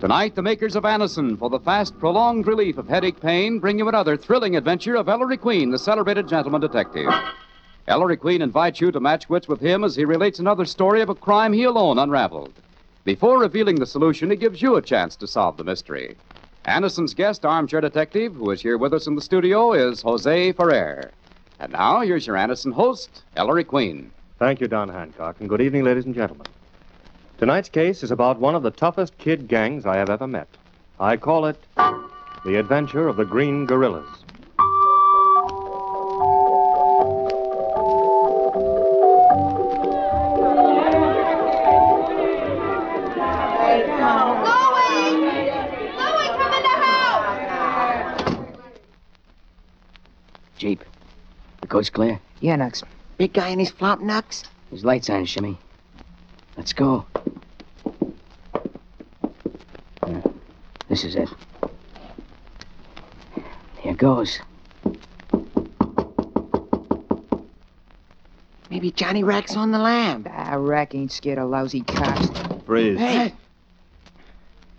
Tonight, the makers of Anacin, for the fast, prolonged relief of headache pain, bring you another thrilling adventure of Ellery Queen, the celebrated gentleman detective. Ellery Queen invites you to match wits with him as he relates another story of a crime he alone unraveled. Before revealing the solution, he gives you a chance to solve the mystery. Anacin's guest armchair detective, who is here with us in the studio, is Jose Ferrer. And now, here's your Anacin host, Ellery Queen. Thank you, Don Hancock, and good evening, ladies and gentlemen. Tonight's case is about one of the toughest kid gangs I have ever met. I call it The Adventure of the Green Gorillas. Jeep. The coast clear? Yeah, Nux. Big guy in his flop, Nux? His lights on, Shimmy. Let's go. Yeah, this is it. Here goes. Maybe Johnny Rack's on the lam. Rack ain't scared of lousy cops. Freeze. Hey!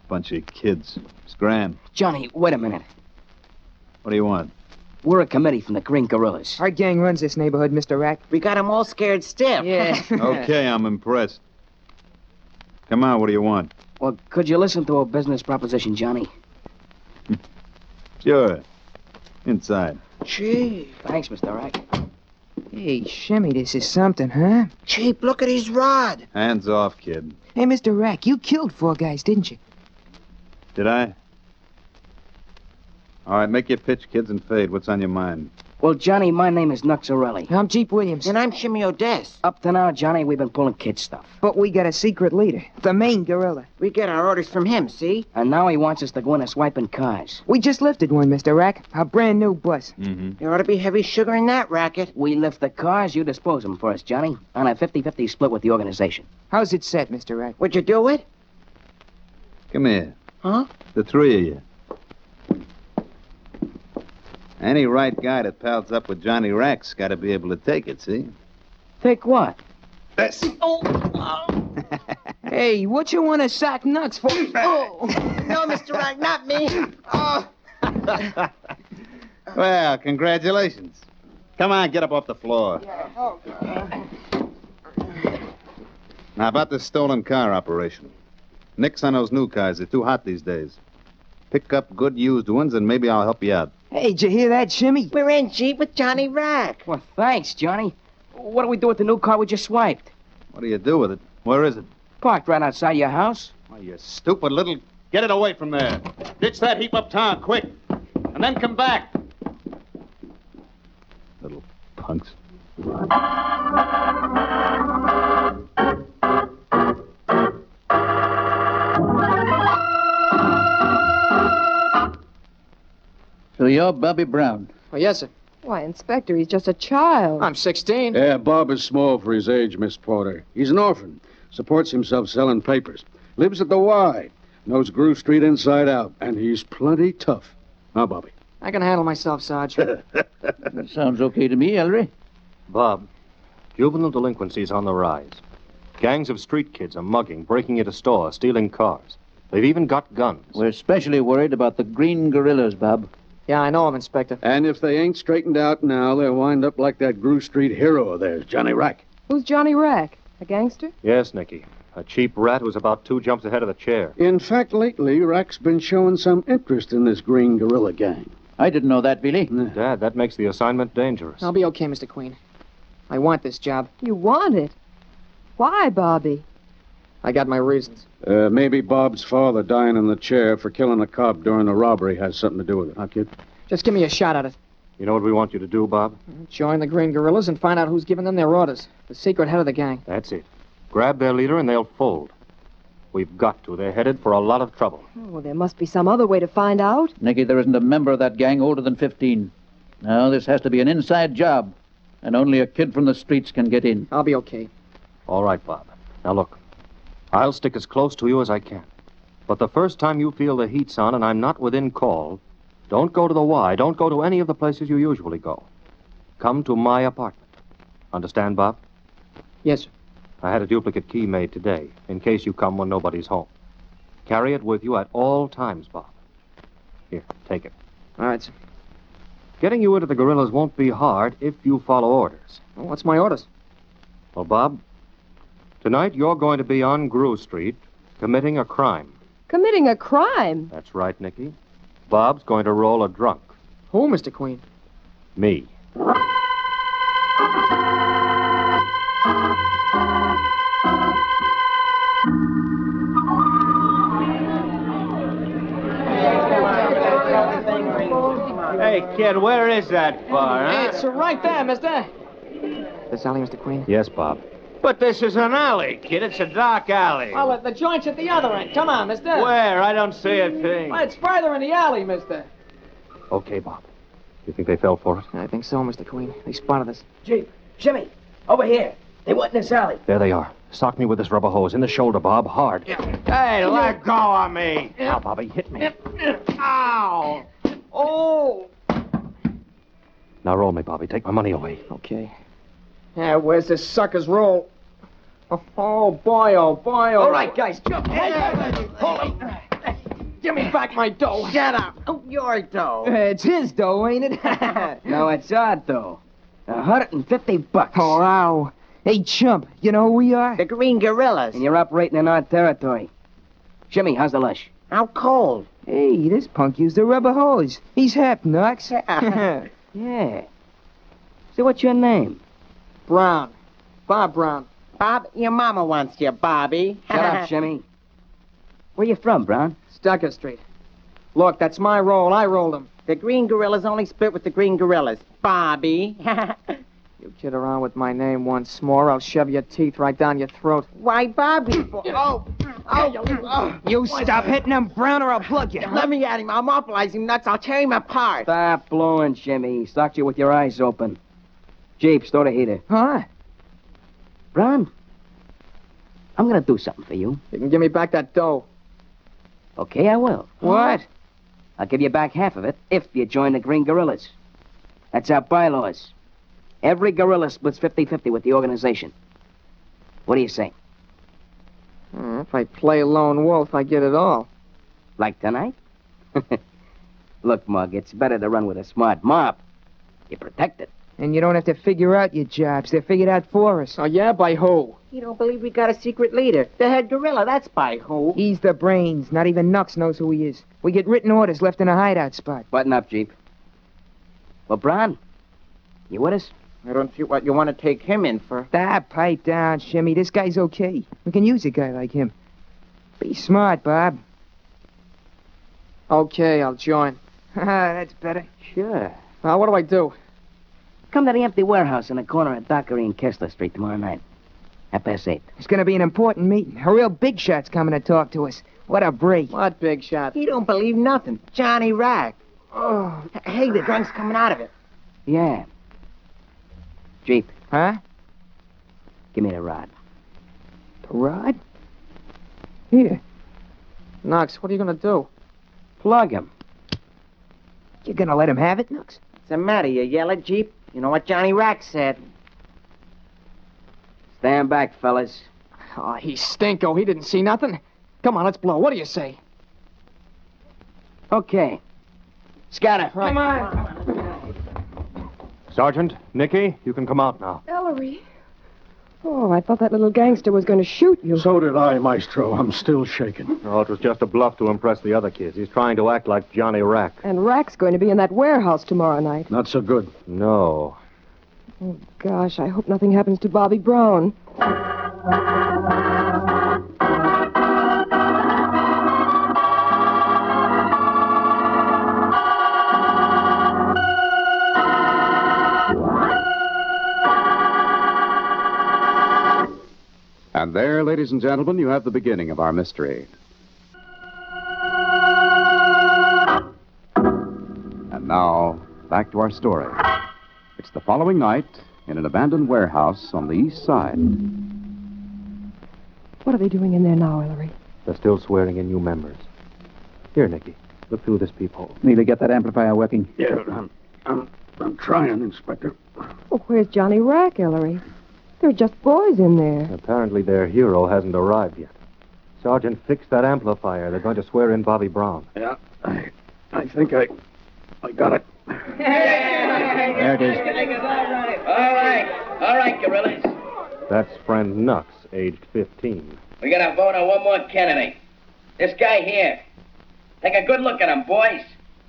Bunch of kids. Scram. Johnny, wait a minute. What do you want? We're a committee from the Green Gorillas. Our gang runs this neighborhood, Mr. Rack. We got 'em all scared stiff. Yeah. Okay, I'm impressed. Come on, what do you want? Well, could you listen to a business proposition, Johnny? Sure. Inside. Chief. Thanks, Mr. Rack. Hey, Shimmy, this is something, huh? Chief, look at his rod. Hands off, kid. Hey, Mr. Rack, you killed 4 guys, didn't you? Did I? All right, make your pitch, kids, and fade. What's on your mind? Well, Johnny, my name is Nuxarelli. I'm Jeep Williams. And I'm Shimmy Odess. Up to now, Johnny, we've been pulling kid stuff. But we got a secret leader, the main gorilla. We get our orders from him, see? And now he wants us to go in and swiping cars. We just lifted one, Mr. Rack. A brand new bus. Mm-hmm. There ought to be heavy sugar in that racket. We lift the cars, you dispose them for us, Johnny. On a 50-50 split with the organization. How's it set, Mr. Rack? Would you do it? Come here. Huh? The 3 of you. Any right guy that pals up with Johnny Rack's got to be able to take it, see? Take what? This. Hey, what you want to sack Nux for? Oh. No, Mr. Rack, not me. Oh. Well, congratulations. Come on, get up off the floor. Now, about this stolen car operation. Nix on those new cars. They're too hot these days. Pick up good used ones, and maybe I'll help you out. Hey, did you hear that, Shimmy? We're in Jeep with Johnny Rack. Well, thanks, Johnny. What do we do with the new car we just swiped? What do you do with it? Where is it? Parked right outside your house. Oh, you stupid little... Get it away from there. Ditch that heap uptown, quick. And then come back. Little punks. So you're Bobby Brown. Oh, yes, sir. Why, Inspector, he's just a child. I'm 16. Yeah, Bob is small for his age, Miss Porter. He's an orphan. Supports himself selling papers. Lives at the Y. Knows Groove Street inside out. And he's plenty tough. Huh, Bobby? I can handle myself, Sarge. That sounds okay to me, Ellery. Bob, juvenile delinquency is on the rise. Gangs of street kids are mugging, breaking into stores, stealing cars. They've even got guns. We're especially worried about the Green Gorillas, Bob. Yeah, I know him, Inspector. And if they ain't straightened out now, they'll wind up like that Groove Street hero of theirs, Johnny Rack. Who's Johnny Rack? A gangster? Yes, Nicky. A cheap rat who's about 2 jumps ahead of the chair. In fact, lately, Rack's been showing some interest in this Green Gorilla gang. I didn't know that, Billy. Dad, that makes the assignment dangerous. I'll be okay, Mr. Queen. I want this job. You want it? Why, Bobby? I got my reasons. Maybe Bob's father dying in the chair for killing a cop during the robbery has something to do with it, huh, kid? Just give me a shot at it. You know what we want you to do, Bob? Join the Green Gorillas and find out who's giving them their orders. The secret head of the gang. That's it. Grab their leader and they'll fold. We've got to. They're headed for a lot of trouble. Oh, there must be some other way to find out. Nicky, there isn't a member of that gang older than 15. Now, this has to be an inside job, and only a kid from the streets can get in. I'll be okay. All right, Bob. Now, look. I'll stick as close to you as I can. But the first time you feel the heat's on and I'm not within call, don't go to the Y. Don't go to any of the places you usually go. Come to my apartment. Understand, Bob? Yes, sir. I had a duplicate key made today, in case you come when nobody's home. Carry it with you at all times, Bob. Here, take it. All right, sir. Getting you into the guerrillas won't be hard if you follow orders. Well, what's my orders? Well, Bob, tonight you're going to be on Grew Street committing a crime. Committing a crime? That's right, Nicky. Bob's going to roll a drunk. Who, Mr. Queen? Me. Hey, kid, where is that bar, huh? It's right there, mister. This alley, Mr. Queen? Yes, Bob. But this is an alley, kid. It's a dark alley. Well, the joint's at the other end. Come on, mister. Where? I don't see a thing. Well, it's further in the alley, mister. Okay, Bob. You think they fell for it? I think so, Mr. Queen. They spotted us. Jeep, Jimmy, over here. They went in this alley. There they are. Sock me with this rubber hose. In the shoulder, Bob. Hard. Hey, let go of me. Now, Bobby, hit me. Ow. Oh. Now roll me, Bobby. Take my money away. Okay. Yeah, where's this sucker's roll? Oh, boy, oh, boy, oh. All right, guys, jump. Hold him. Give me back my dough. Shut up. Oh, your dough. It's his dough, ain't it? No, it's odd, though. $150. Oh, wow. Hey, chump, you know who we are? The Green Gorillas. And you're operating in our territory. Jimmy, how's the lush? How cold? Hey, this punk used a rubber hose. He's hep, Knox. Yeah. So what's your name? Brown. Bob Brown. Bob, your mama wants you, Bobby. Shut up, Jimmy. Where you from, Brown? Stucker Street. Look, that's my roll. I rolled him. The Green Gorillas only split with the Green Gorillas. Bobby. You kid around with my name once more, I'll shove your teeth right down your throat. Why, Bobby? You stop hitting him, Brown, or I'll plug you. Let me at him. I'll mobilize him nuts. I'll tear him apart. Stop blowing, Jimmy. He socked you with your eyes open. Jeep, store the heater. Huh? Brown, I'm gonna do something for you. You can give me back that dough. Okay, I will. What? I'll give you back half of it if you join the Green Gorillas. That's our bylaws. Every gorilla splits 50-50 with the organization. What do you say? If I play lone wolf, I get it all. Like tonight? Look, Mug, it's better to run with a smart mob. You're protected. And you don't have to figure out your jobs. They're figured out for us. Oh, yeah? By who? You don't believe we got a secret leader? The head gorilla, that's by who? He's the brains. Not even Nux knows who he is. We get written orders left in a hideout spot. Button up, Jeep. Well, Brown, you with us? I don't see what you want to take him in for. Pipe down, Shimmy. This guy's okay. We can use a guy like him. Be smart, Bob. Okay, I'll join. That's better. Sure. Now, what do I do? Come to the empty warehouse in the corner of Dockery and Kessler Street tomorrow night. 8:30. It's going to be an important meeting. A real big shot's coming to talk to us. What a break. What big shot? He don't believe nothing. Johnny Rack. Oh. Hey, the drunk's coming out of it. Yeah. Jeep, Huh? give me the rod. The rod? Here. Knox, what are you gonna do? Plug him. You going to let him have it, Nux? What's the matter, you yellow Jeep? You know what Johnny Rack said. Stand back, fellas. Oh, he's stinko. He didn't see nothing. Come on, let's blow. What do you say? Okay. Scatter. Come on. Sergeant, Nicky, you can come out now. Ellery. Oh, I thought that little gangster was going to shoot you. So did I, Maestro. I'm still shaking. Oh, it was just a bluff to impress the other kids. He's trying to act like Johnny Rack. And Rack's going to be in that warehouse tomorrow night. Not so good. No. Oh, gosh, I hope nothing happens to Bobby Brown. And there, ladies and gentlemen, you have the beginning of our mystery. And now, back to our story. It's the following night in an abandoned warehouse on the east side. What are they doing in there now, Ellery? They're still swearing in new members. Here, Nicky, look through this peephole. Need to get that amplifier working. Yeah, I'm trying, Inspector. Oh, where's Johnny Rack, Ellery? There are just boys in there. Apparently their hero hasn't arrived yet. Sergeant, fix that amplifier. They're going to swear in Bobby Brown. Yeah, I think I got it. There it is. All right, gorillas. That's friend Nux, aged 15. We gotta vote on one more candidate. This guy here. Take a good look at him, boys.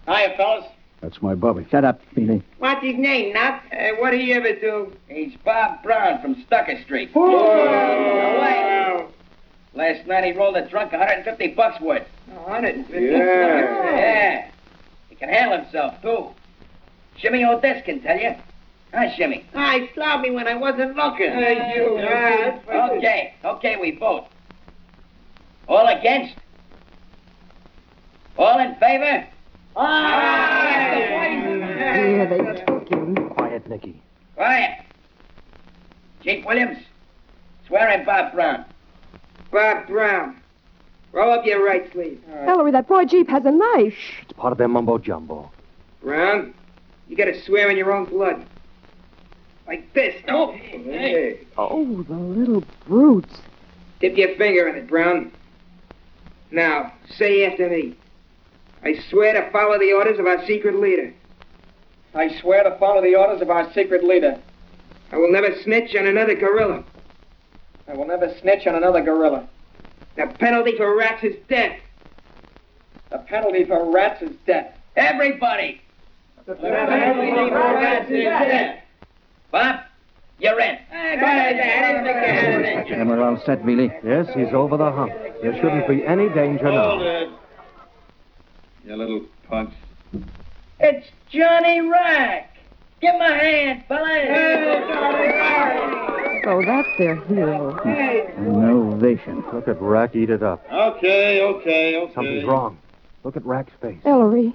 Hiya, fellas. That's my Bubby. Shut up, Billy. What's his name, Nut? What did he ever do? He's Bob Brown from Stucker Street. Whoa! Now, wait. Last night he rolled a drunk $150 worth. 150. Yeah. He can handle himself, too. Shimmy Odess can tell you. Huh, Shimmy? I slapped me when I wasn't looking. Okay, we vote. All against? All in favor? Yeah, they took him. Quiet, Nicky. Quiet. Chief Williams, swear in Bob Brown. Bob Brown. Roll up your right sleeve. Ellery, that boy Jeep has a knife. It's part of their mumbo-jumbo. Brown, you gotta swear in your own blood. Like this. Oh, hey. Oh, the little brutes. Dip your finger in it, Brown. Now, say after me. I swear to follow the orders of our secret leader. I swear to follow the orders of our secret leader. I will never snitch on another gorilla. I will never snitch on another gorilla. The penalty for rats is death. The penalty for rats is death. Everybody! The penalty for rats is death. Bob, you're in. And we're all set, Billy. Yes, he's over the hump. There shouldn't be any danger now. You little punks. It's Johnny Rack. Give him a hand, fellas. Oh, that's their hero. No ovation. Look at Rack eat it up. Okay. Something's wrong. Look at Rack's face. Ellery.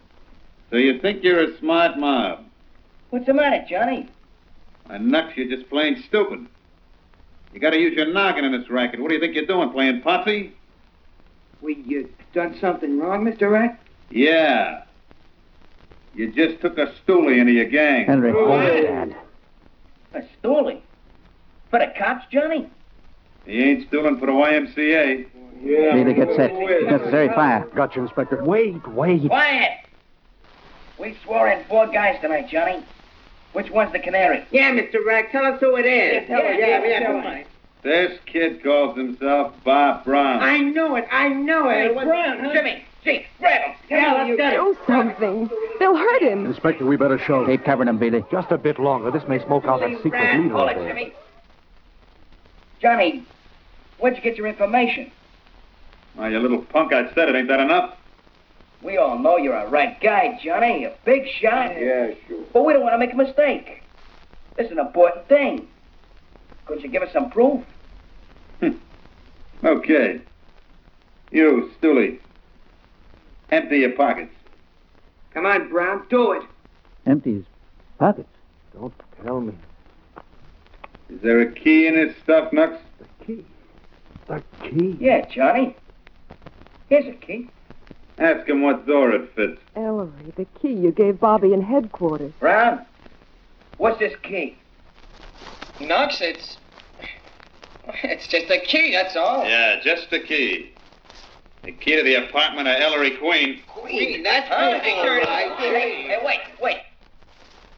So you think you're a smart mob? What's the matter, Johnny? And Nux, you're just plain stupid. You gotta use your noggin in this racket. What do you think you're doing, playing posse? You done something wrong, Mr. Rack? Yeah. You just took a stoolie into your gang. Henry, hold it, Dad. A stoolie? For the cops, Johnny? He ain't stooling for the YMCA. Billy, get set. Necessary fire. Gotcha, Inspector. Wait. Quiet! We swore in 4 guys tonight, Johnny. Which one's the canary? Yeah, Mr. Rack, tell us who it is. Yeah. This kid calls himself Bob Brown. I know it. Hey, Brown, huh? Jimmy, Chief, grab him. Do something. They'll hurt him. Inspector, we better show. Keep covering him, Billy. Just a bit longer. This may smoke out that secret leader Hold over it, there. Jimmy. Johnny, where'd you get your information? Why, you little punk, I said it. Ain't that enough? We all know you're a right guy, Johnny. A big shot. Yeah, sure. But we don't want to make a mistake. This is an important thing. Could you give us some proof? Okay. You, Stoolie. Empty your pockets. Come on, Brown, do it. Empty his pockets. Don't tell me. Is there a key in this stuff, Nux? The key. The key? Yeah, Johnny. Here's a key. Ask him what door it fits. Ellery, the key you gave Bobby in headquarters. Brown, what's this key? Knox, it's just a key, that's all. Yeah, just the key. The key to the apartment of Ellery Queen. Queen, that's Hey, wait.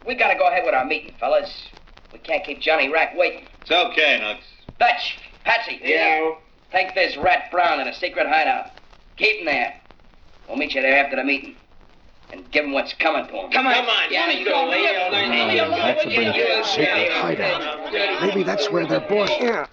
We gotta go ahead with our meeting, fellas. We can't keep Johnny Rack waiting. It's okay, Nux. Dutch, Patsy. Yeah. Take this rat Brown in a secret hideout. Keep him there. We'll meet you there after the meeting. And give him what's coming to him. Come on, Johnny, you don't leave. That's a big secret hideout. Maybe that's where their boss... Yeah.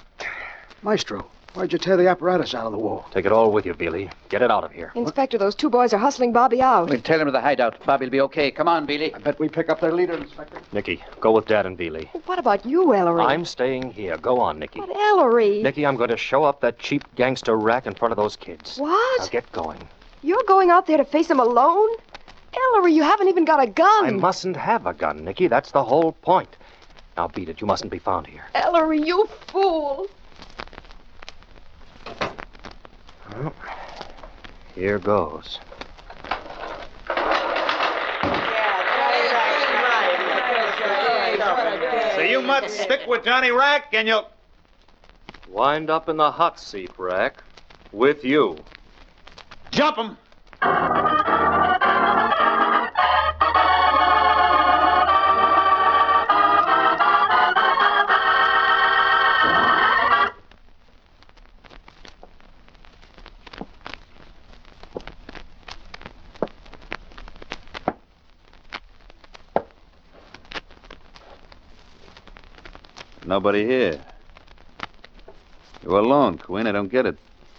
Maestro, why'd you tear the apparatus out of the wall? Take it all with you, Billy. Get it out of here. Inspector, those 2 boys are hustling Bobby out. We'll tail him to the hideout. Bobby'll be okay. Come on, Billy. I bet we pick up their leader, Inspector. Nicky, go with Dad and Billy. What about you, Ellery? I'm staying here. Go on, Nicky. But Ellery... Nicky, I'm going to show up that cheap gangster Rack in front of those kids. What? Now get going. You're going out there to face him alone? Ellery, you haven't even got a gun. I mustn't have a gun, Nicky. That's the whole point. Now beat it. You mustn't be found here. Ellery, you fool. Well, here goes. So you must stick with Johnny Rack and you'll... Wind up in the hot seat, Rack. With you. Jump him! Nobody here. You're alone, Queen. I don't get it.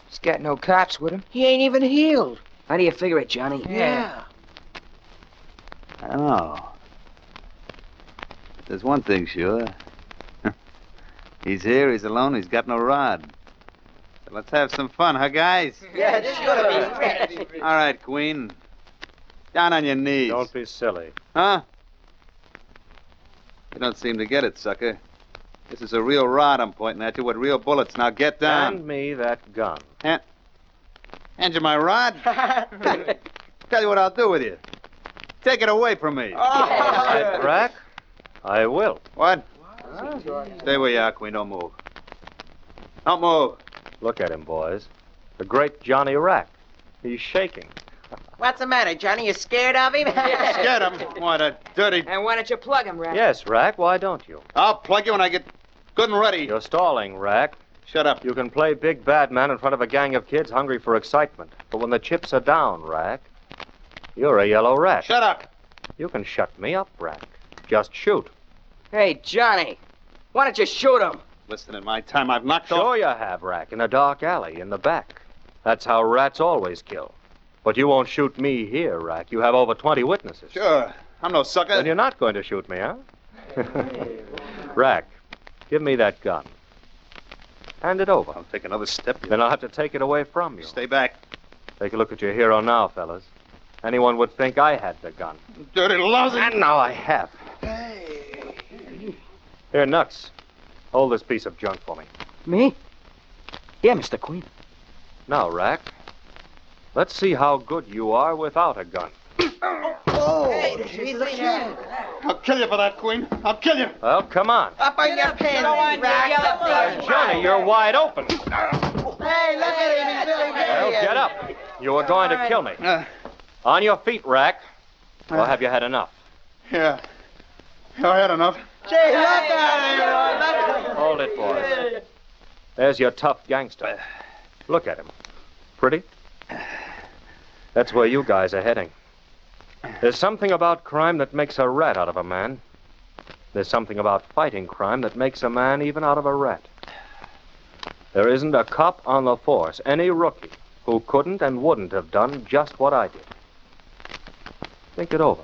He's got no cops with him. He ain't even healed. How do you figure it, Johnny? Yeah. Oh. There's one thing sure. He's here, he's alone, he's got no rod. So let's have some fun, huh, guys? Yeah, this is gonna be great. All right, Queen. Down on your knees. Don't be silly. Huh? You don't seem to get it, sucker. This is a real rod I'm pointing at you with real bullets. Now get down. Hand me that gun. Hand you my rod? Tell you what I'll do with you. Take it away from me. Rack, I will. What? Stay where you are, Queen. Don't move. Don't move. Look at him, boys. The great Johnny Rack. He's shaking. What's the matter, Johnny? You scared of him? Scared him? What a dirty... And why don't you plug him, Rack? Yes, Rack, why don't you? I'll plug you when I get good and ready. You're stalling, Rack. Shut up. You can play big bad man in front of a gang of kids hungry for excitement. But when the chips are down, Rack, you're a yellow rat. Shut up. You can shut me up, Rack. Just shoot. Hey, Johnny, why don't you shoot him? Listen, in my time, I've knocked off... Sure you have, Rack, in a dark alley in the back. That's how rats always kill. But you won't shoot me here, Rack. You have over 20 witnesses. Sure. I'm no sucker. Then you're not going to shoot me, huh? Rack, give me that gun. Hand it over. I'll take another step. Then I'll have to take it away from you. Stay back. Take a look at your hero now, fellas. Anyone would think I had the gun. Dirty lousy. And now I have. Here, Nux. Hold this piece of junk for me. Me? Yeah, Mr. Queen. Now, Rack, let's see how good you are without a gun. Hey, look here. I'll kill you for that, Queen. I'll kill you. Well, come on. Up on your pants, Rack. Johnny, you're wide open. Hey, look at him. He's doing Well, get up. You were going to kill me. On your feet, Rack. Or have you had enough? Yeah. I had enough. Gee, look at him. Hold it, boys. There's your tough gangster. Look at him. Pretty? That's where you guys are heading. There's something about crime that makes a rat out of a man. There's something about fighting crime that makes a man even out of a rat. There isn't a cop on the force, any rookie, who couldn't and wouldn't have done just what I did. Think it over.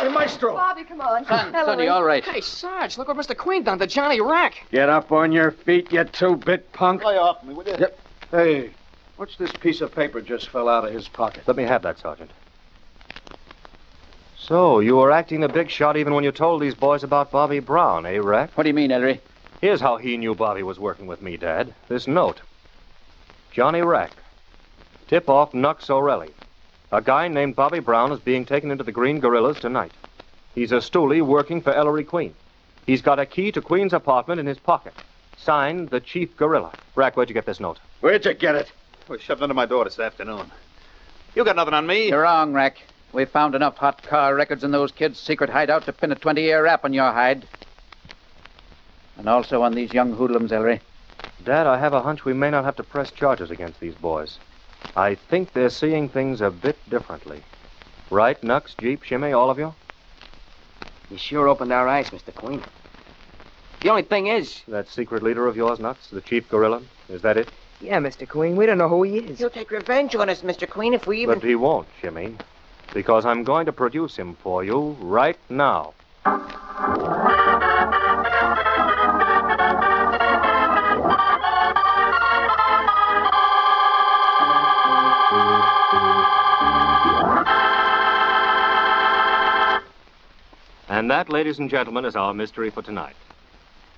Hey, Maestro. Bobby, come on. Sonny, all right. Hey, Sarge, look what Mr. Queen done to Johnny Rack. Get up on your feet, you two-bit punk. Lay off me, will you? Yep. Hey, what's this piece of paper just fell out of his pocket? Let me have that, Sergeant. So, you were acting the big shot even when you told these boys about Bobby Brown, eh, Rack? What do you mean, Ellery? Here's how he knew Bobby was working with me, Dad. This note. Johnny Rack. Tip-off Nux O'Reilly. A guy named Bobby Brown is being taken into the Green Gorillas tonight. He's a stoolie working for Ellery Queen. He's got a key to Queen's apartment in his pocket. Signed, the Chief Gorilla. Rack, where'd you get this note? Where'd you get it? It was shoved under my door this afternoon. You got nothing on me. You're wrong, Rack. We found enough hot car records in those kids' secret hideout to pin a 20-year rap on your hide. And also on these young hoodlums, Ellery. Dad, I have a hunch we may not have to press charges against these boys. I think they're seeing things a bit differently. Right, Nux, Jeep, Shimmy, all of you? You sure opened our eyes, Mr. Queen. The only thing is... That secret leader of yours, Nux, the Chief Gorilla, is that it? Yeah, Mr. Queen, we don't know who he is. He'll take revenge on us, Mr. Queen, if we even... But he won't, Shimmy, because I'm going to produce him for you right now. And that, ladies and gentlemen, is our mystery for tonight.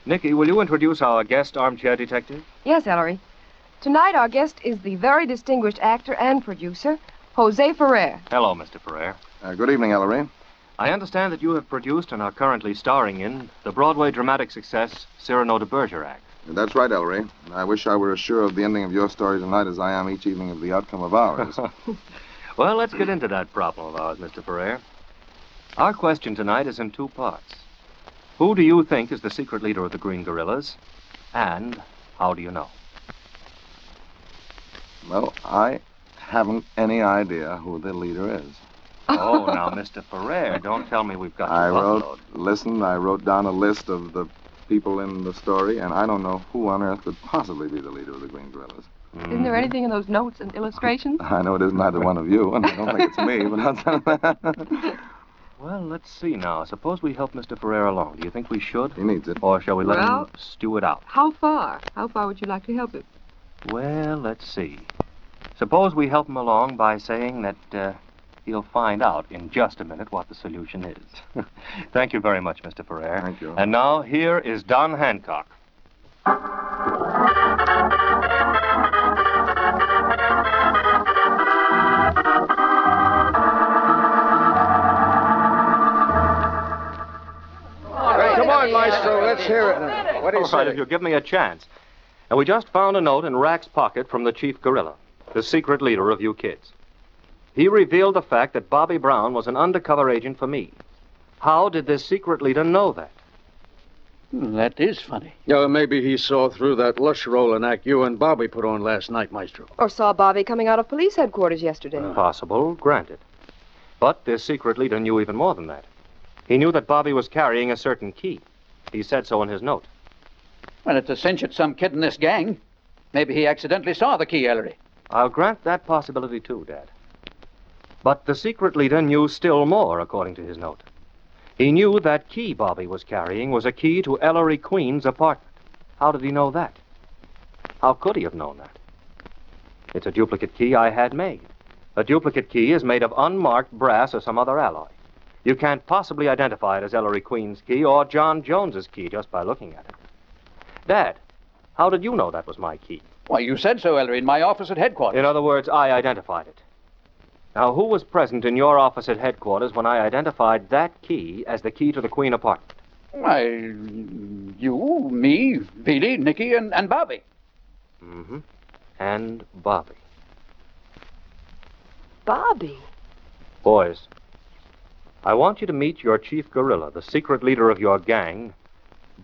Nikki, will you introduce our guest armchair detective? Yes, Ellery. Tonight, our guest is the very distinguished actor and producer, Jose Ferrer. Hello, Mr. Ferrer. Good evening, Ellery. I understand that you have produced and are currently starring in the Broadway dramatic success Cyrano de Bergerac. That's right, Ellery. I wish I were as sure of the ending of your story tonight as I am each evening of the outcome of ours. Well, let's get into that problem of ours, Mr. Ferrer. Our question tonight is in two parts. Who do you think is the secret leader of the Green Guerrillas? And how do you know? Well, I haven't any idea who the leader is. Oh, now, Mr. Ferrer, don't tell me we've got you I buffaloed. wrote down a list of the people in the story, and I don't know who on earth could possibly be the leader of the Green Guerrillas. Isn't there anything in those notes and illustrations? I know it isn't either one of you, and I don't think it's me, but outside Well, let's see now. Suppose we help Mr. Ferrer along. Do you think we should? He needs it. Or shall we let Well- him stew it out? How far? How far would you like to help him? Well, let's see. Suppose we help him along by saying that he'll find out in just a minute what the solution is. Thank you very much, Mr. Ferrer. Thank you. And now, here is Don Hancock. Come on, Maestro, let's hear it. What do you All right, say? if you'll give me a chance. And we just found a note in Rack's pocket from the chief guerrilla, the secret leader of you kids. He revealed the fact that Bobby Brown was an undercover agent for me. How did this secret leader know that? That is funny. Yeah, maybe he saw through that lush rolling act you and Bobby put on last night, Maestro. Or saw Bobby coming out of police headquarters yesterday. Possible, granted. But this secret leader knew even more than that. He knew that Bobby was carrying a certain key. He said so in his note. Well, it's a cinch it's some kid in this gang. Maybe he accidentally saw the key, Ellery. I'll grant that possibility too, Dad. But the secret leader knew still more, according to his note. He knew that key Bobby was carrying was a key to Ellery Queen's apartment. How did he know that? How could he have known that? It's a duplicate key I had made. A duplicate key is made of unmarked brass or some other alloy. You can't possibly identify it as Ellery Queen's key or John Jones's key just by looking at it. Dad, how did you know that was my key? Why, you said so, Ellery, in my office at headquarters. In other words, I identified it. Now, who was present in your office at headquarters when I identified that key as the key to the Queen apartment? Why, you, me, Veely, Nicky, and Bobby. Mm-hmm. And Bobby. Bobby? Boys, I want you to meet your chief guerrilla, the secret leader of your gang,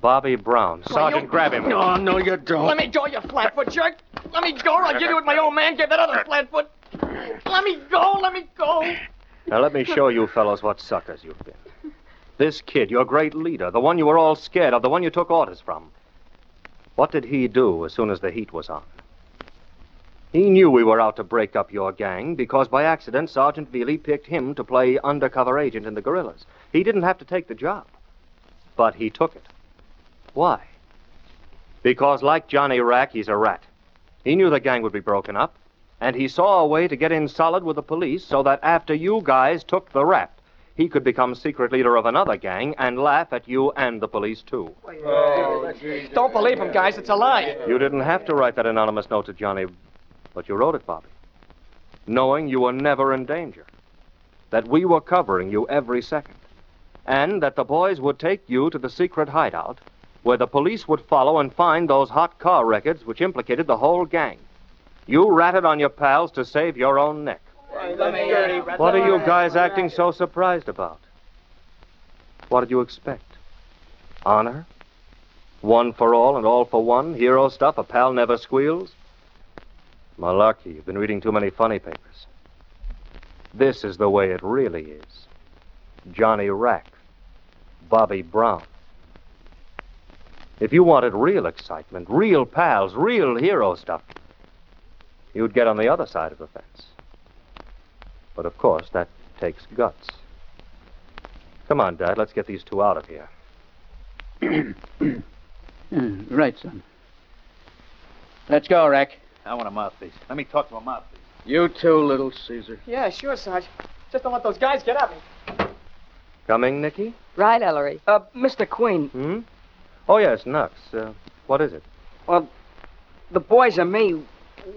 Bobby Brown. Sergeant, grab him. No, no, you don't. Let me go, you flatfoot jerk. Let me go, or I'll give you what my old man gave that other flatfoot. Let me go, let me go. Now, let me show you fellows what suckers you've been. This kid, your great leader, the one you were all scared of, the one you took orders from. What did he do as soon as the heat was on? He knew we were out to break up your gang because by accident Sergeant Veely picked him to play undercover agent in the guerrillas. He didn't have to take the job, but he took it. Why? Because like Johnny Rack, he's a rat. He knew the gang would be broken up, and he saw a way to get in solid with the police so that after you guys took the rap, he could become secret leader of another gang and laugh at you and the police, too. Don't believe him, guys. It's a lie. You didn't have to write that anonymous note to Johnny, but you wrote it, Bobby, knowing you were never in danger, that we were covering you every second, and that the boys would take you to the secret hideout where the police would follow and find those hot car records which implicated the whole gang. You ratted on your pals to save your own neck. What are you guys acting so surprised about? What did you expect? Honor? One for all and all for one? Hero stuff? A pal never squeals? Malarkey, you've been reading too many funny papers. This is the way it really is. Johnny Rack. Bobby Brown. If you wanted real excitement, real pals, real hero stuff, you'd get on the other side of the fence. But of course, that takes guts. Come on, Dad, let's get these two out of here. Right, son. Let's go, Rack. I want a mouthpiece. Let me talk to a mouthpiece. You too, little Caesar. Yeah, sure, Sarge. Just don't let those guys get at me. Coming, Nicky? Right, Ellery. Mr. Queen. Hmm? Oh, yes, Nux. What is it? Well, the boys and me,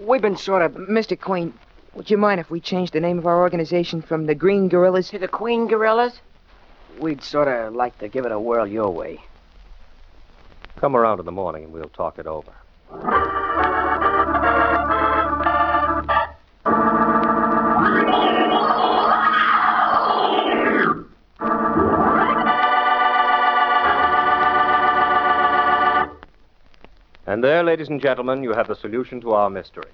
we've been sort of... Mr. Queen, would you mind if we changed the name of our organization from the Green Guerrillas To the Queen Guerrillas? We'd sort of like to give it a whirl your way. Come around in the morning and we'll talk it over. And there, ladies and gentlemen, you have the solution to our mystery.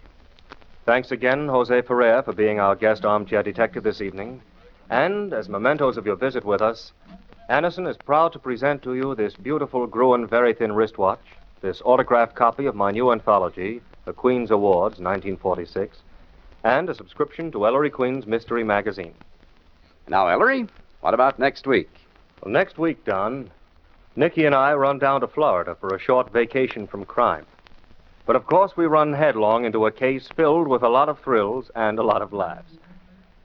Thanks again, Jose Ferrer, for being our guest armchair detective this evening. And, as mementos of your visit with us, Anderson is proud to present to you this beautiful Gruen very thin wristwatch, this autographed copy of my new anthology, The Queen's Awards, 1946, and a subscription to Ellery Queen's Mystery Magazine. Now, Ellery, what about next week? Well, next week, Don, Nicky and I run down to Florida for a short vacation from crime. But of course, we run headlong into a case filled with a lot of thrills and a lot of laughs.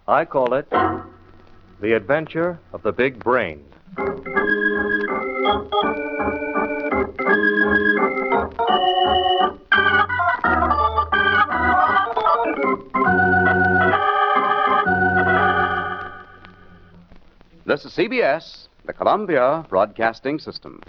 I call it The Adventure of the Big Brain. This is CBS, the Columbia Broadcasting System.